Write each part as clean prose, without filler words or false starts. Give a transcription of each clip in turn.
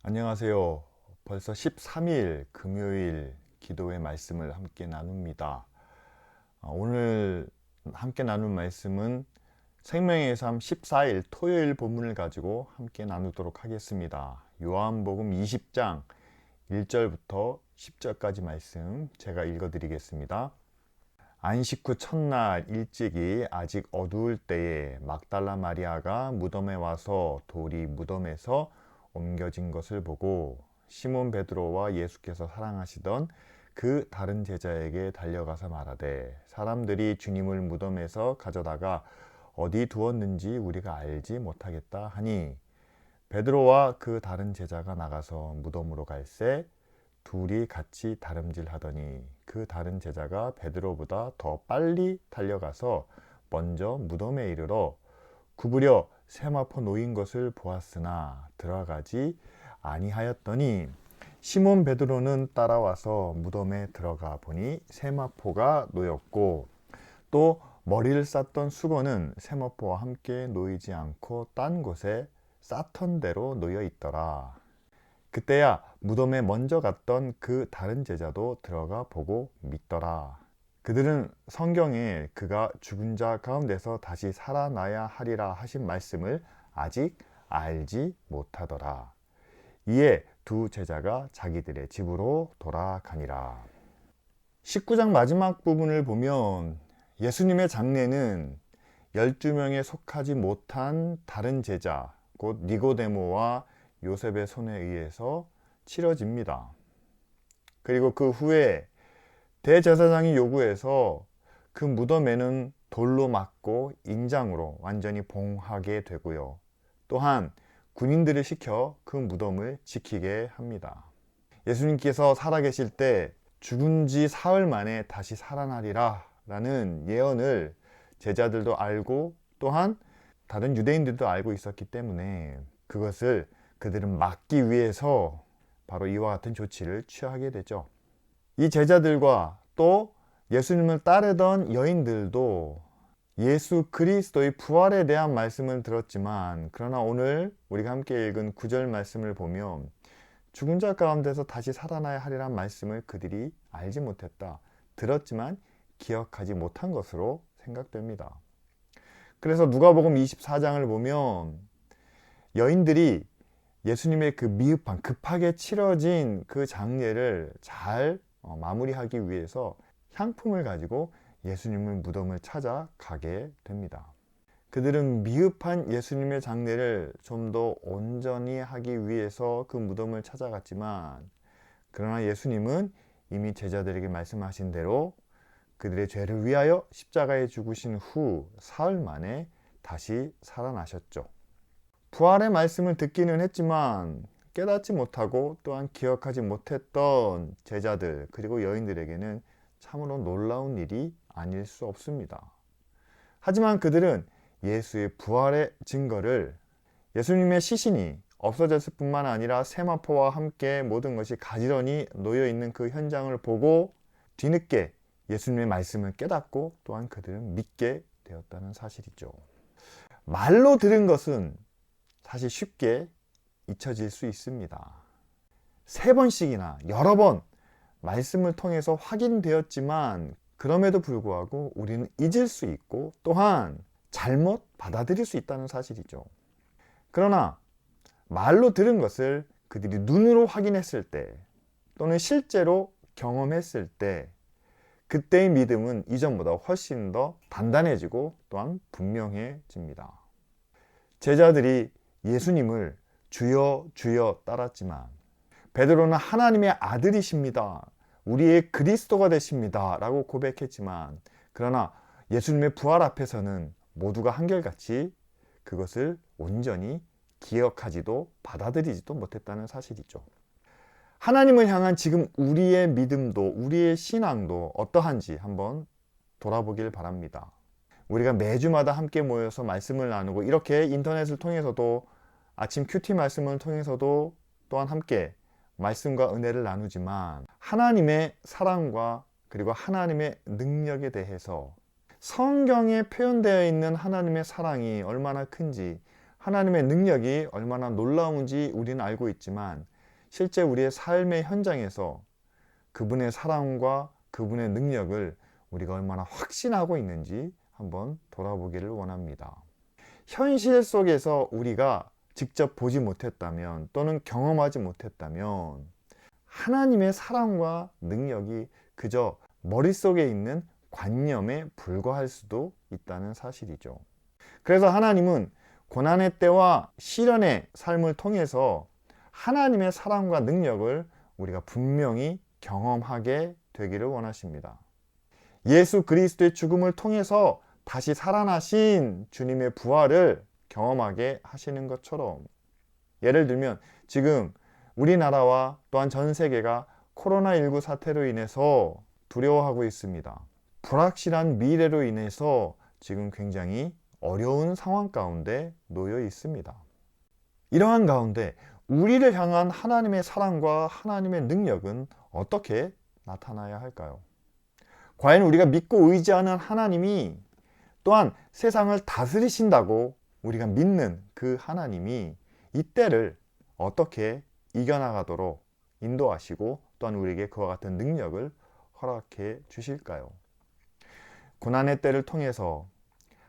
안녕하세요. 벌써 13일 금요일 기도의 말씀을 함께 나눕니다. 오늘 함께 나눌 말씀은 생명의 삶 14일 토요일 본문을 가지고 함께 나누도록 하겠습니다. 요한복음 20장 1절부터 10절까지 말씀 제가 읽어드리겠습니다. 안식 후 첫날 일찍이 아직 어두울 때에 막달라 마리아가 무덤에 와서 돌이 무덤에서 옮겨진 것을 보고 시몬 베드로와 예수께서 사랑하시던 그 다른 제자에게 달려가서 말하되 사람들이 주님을 무덤에서 가져다가 어디 두었는지 우리가 알지 못하겠다 하니 베드로와 그 다른 제자가 나가서 무덤으로 갈새 둘이 같이 다름질하더니 그 다른 제자가 베드로보다 더 빨리 달려가서 먼저 무덤에 이르러 구부려 세마포 놓인 것을 보았으나 들어가지 아니하였더니 시몬 베드로는 따라와서 무덤에 들어가 보니 세마포가 놓였고 또 머리를 쌌던 수건은 세마포와 함께 놓이지 않고 딴 곳에 쌓던 대로 놓여 있더라. 그때야 무덤에 먼저 갔던 그 다른 제자도 들어가 보고 믿더라. 그들은 성경에 그가 죽은 자 가운데서 다시 살아나야 하리라 하신 말씀을 아직 알지 못하더라. 이에 두 제자가 자기들의 집으로 돌아가니라. 19장 마지막 부분을 보면 예수님의 장례는 12명에 속하지 못한 다른 제자, 곧 니고데모와 요셉의 손에 의해서 치러집니다. 그리고 그 후에 대제사장이 요구해서 그 무덤에는 돌로 막고 인장으로 완전히 봉하게 되고요. 또한 군인들을 시켜 그 무덤을 지키게 합니다. 예수님께서 살아계실 때 죽은 지 사흘 만에 다시 살아나리라 라는 예언을 제자들도 알고 또한 다른 유대인들도 알고 있었기 때문에 그것을 그들은 막기 위해서 바로 이와 같은 조치를 취하게 되죠. 이 제자들과 또 예수님을 따르던 여인들도 예수 그리스도의 부활에 대한 말씀을 들었지만 그러나 오늘 우리가 함께 읽은 9절 말씀을 보면 죽은 자 가운데서 다시 살아나야 하리란 말씀을 그들이 알지 못했다. 들었지만 기억하지 못한 것으로 생각됩니다. 그래서 누가복음 24장을 보면 여인들이 예수님의 그 미흡한 급하게 치러진 그 장례를 잘 마무리하기 위해서 향품을 가지고 예수님의 무덤을 찾아가게 됩니다. 그들은 미흡한 예수님의 장례를 좀 더 온전히 하기 위해서 그 무덤을 찾아갔지만 그러나 예수님은 이미 제자들에게 말씀하신 대로 그들의 죄를 위하여 십자가에 죽으신 후 사흘 만에 다시 살아나셨죠. 부활의 말씀을 듣기는 했지만 깨닫지 못하고 또한 기억하지 못했던 제자들 그리고 여인들에게는 참으로 놀라운 일이 아닐 수 없습니다. 하지만 그들은 예수의 부활의 증거를 예수님의 시신이 없어졌을 뿐만 아니라 세마포와 함께 모든 것이 가지런히 놓여 있는 그 현장을 보고 뒤늦게 예수님의 말씀을 깨닫고 또한 그들은 믿게 되었다는 사실이죠. 말로 들은 것은 사실 쉽게 잊혀질 수 있습니다. 3번씩이나 여러 번 말씀을 통해서 확인되었지만 그럼에도 불구하고 우리는 잊을 수 있고 또한 잘못 받아들일 수 있다는 사실이죠. 그러나 말로 들은 것을 그들이 눈으로 확인했을 때 또는 실제로 경험했을 때 그때의 믿음은 이전보다 훨씬 더 단단해지고 또한 분명해집니다. 제자들이 예수님을 주여 주여 따랐지만 베드로는 하나님의 아들이십니다. 우리의 그리스도가 되십니다. 라고 고백했지만 그러나 예수님의 부활 앞에서는 모두가 한결같이 그것을 온전히 기억하지도 받아들이지도 못했다는 사실이죠. 하나님을 향한 지금 우리의 믿음도 우리의 신앙도 어떠한지 한번 돌아보길 바랍니다. 우리가 매주마다 함께 모여서 말씀을 나누고 이렇게 인터넷을 통해서도 아침 큐티 말씀을 통해서도 또한 함께 말씀과 은혜를 나누지만 하나님의 사랑과 그리고 하나님의 능력에 대해서 성경에 표현되어 있는 하나님의 사랑이 얼마나 큰지 하나님의 능력이 얼마나 놀라운지 우리는 알고 있지만 실제 우리의 삶의 현장에서 그분의 사랑과 그분의 능력을 우리가 얼마나 확신하고 있는지 한번 돌아보기를 원합니다. 현실 속에서 우리가 직접 보지 못했다면 또는 경험하지 못했다면 하나님의 사랑과 능력이 그저 머릿속에 있는 관념에 불과할 수도 있다는 사실이죠. 그래서 하나님은 고난의 때와 시련의 삶을 통해서 하나님의 사랑과 능력을 우리가 분명히 경험하게 되기를 원하십니다. 예수 그리스도의 죽음을 통해서 다시 살아나신 주님의 부활을 경험하게 하시는 것처럼, 예를 들면 지금 우리나라와 또한 전 세계가 코로나19 사태로 인해서 두려워하고 있습니다. 불확실한 미래로 인해서 지금 굉장히 어려운 상황 가운데 놓여 있습니다. 이러한 가운데 우리를 향한 하나님의 사랑과 하나님의 능력은 어떻게 나타나야 할까요? 과연 우리가 믿고 의지하는 하나님이 또한 세상을 다스리신다고 우리가 믿는 그 하나님이 이 때를 어떻게 이겨나가도록 인도하시고 또한 우리에게 그와 같은 능력을 허락해 주실까요? 고난의 때를 통해서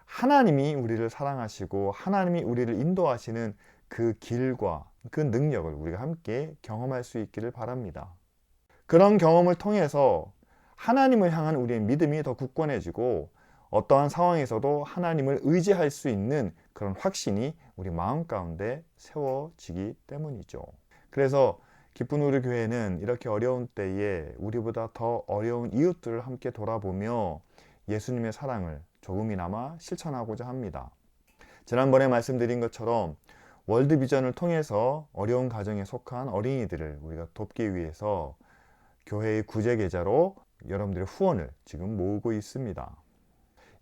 하나님이 우리를 사랑하시고 하나님이 우리를 인도하시는 그 길과 그 능력을 우리가 함께 경험할 수 있기를 바랍니다. 그런 경험을 통해서 하나님을 향한 우리의 믿음이 더 굳건해지고 어떠한 상황에서도 하나님을 의지할 수 있는 그런 확신이 우리 마음 가운데 세워지기 때문이죠. 그래서 기쁜 우리 교회는 이렇게 어려운 때에 우리보다 더 어려운 이웃들을 함께 돌아보며 예수님의 사랑을 조금이나마 실천하고자 합니다. 지난번에 말씀드린 것처럼 월드비전을 통해서 어려운 가정에 속한 어린이들을 우리가 돕기 위해서 교회의 구제계좌로 여러분들의 후원을 지금 모으고 있습니다.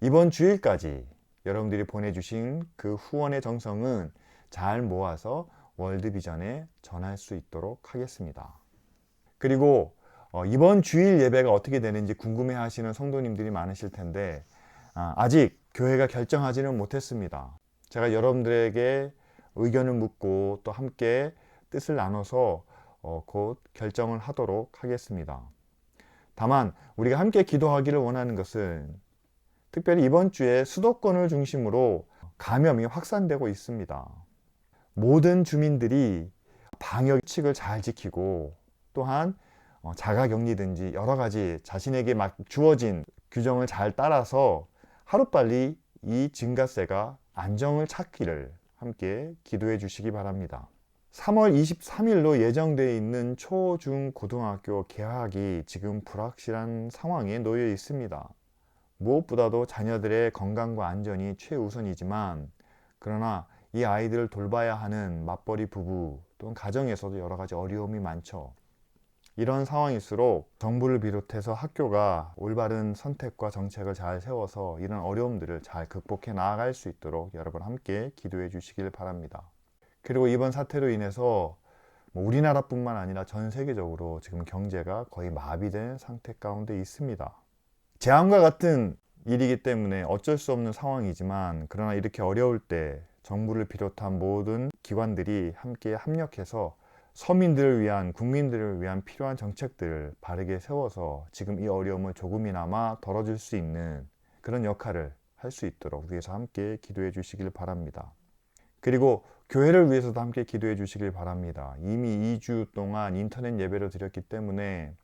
이번 주일까지 여러분들이 보내주신 그 후원의 정성은 잘 모아서 월드비전에 전할 수 있도록 하겠습니다. 그리고 이번 주일 예배가 어떻게 되는지 궁금해 하시는 성도님들이 많으실 텐데 아직 교회가 결정하지는 못했습니다. 제가 여러분들에게 의견을 묻고 또 함께 뜻을 나눠서 곧 결정을 하도록 하겠습니다. 다만 우리가 함께 기도하기를 원하는 것은 특별히 이번 주에 수도권을 중심으로 감염이 확산되고 있습니다. 모든 주민들이 방역칙을 잘 지키고 또한 자가격리든지 여러 가지 자신에게 막 주어진 규정을 잘 따라서 하루빨리 이 증가세가 안정을 찾기를 함께 기도해 주시기 바랍니다. 3월 23일로 예정되어 있는 초, 중, 고등학교 개학이 지금 불확실한 상황에 놓여 있습니다. 무엇보다도 자녀들의 건강과 안전이 최우선이지만 그러나 이 아이들을 돌봐야 하는 맞벌이 부부 또는 가정에서도 여러 가지 어려움이 많죠. 이런 상황일수록 정부를 비롯해서 학교가 올바른 선택과 정책을 잘 세워서 이런 어려움들을 잘 극복해 나아갈 수 있도록 여러분 함께 기도해 주시길 바랍니다. 그리고 이번 사태로 인해서 우리나라뿐만 아니라 전 세계적으로 지금 경제가 거의 마비된 상태 가운데 있습니다. 재앙과 같은 일이기 때문에 어쩔 수 없는 상황이지만 그러나 이렇게 어려울 때 정부를 비롯한 모든 기관들이 함께 합력해서 서민들을 위한, 국민들을 위한 필요한 정책들을 바르게 세워서 지금 이 어려움을 조금이나마 덜어줄 수 있는 그런 역할을 할 수 있도록 위해서 함께 기도해 주시길 바랍니다. 그리고 교회를 위해서도 함께 기도해 주시길 바랍니다. 이미 2주 동안 인터넷 예배를 드렸기 때문에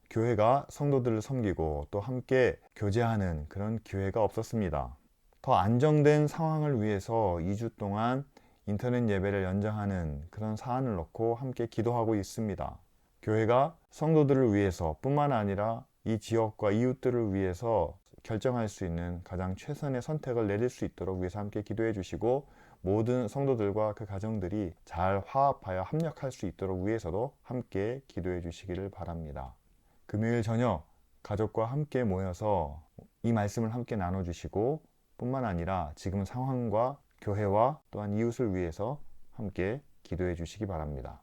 교회가 성도들을 섬기고 또 함께 교제하는 그런 기회가 없었습니다. 더 안정된 상황을 위해서 2주 동안 인터넷 예배를 연장하는 그런 사안을 놓고 함께 기도하고 있습니다. 교회가 성도들을 위해서 뿐만 아니라 이 지역과 이웃들을 위해서 결정할 수 있는 가장 최선의 선택을 내릴 수 있도록 위해서 함께 기도해 주시고 모든 성도들과 그 가정들이 잘 화합하여 합력할 수 있도록 위해서도 함께 기도해 주시기를 바랍니다. 금요일 저녁 가족과 함께 모여서 이 말씀을 함께 나눠주시고 뿐만 아니라 지금 상황과 교회와 또한 이웃을 위해서 함께 기도해 주시기 바랍니다.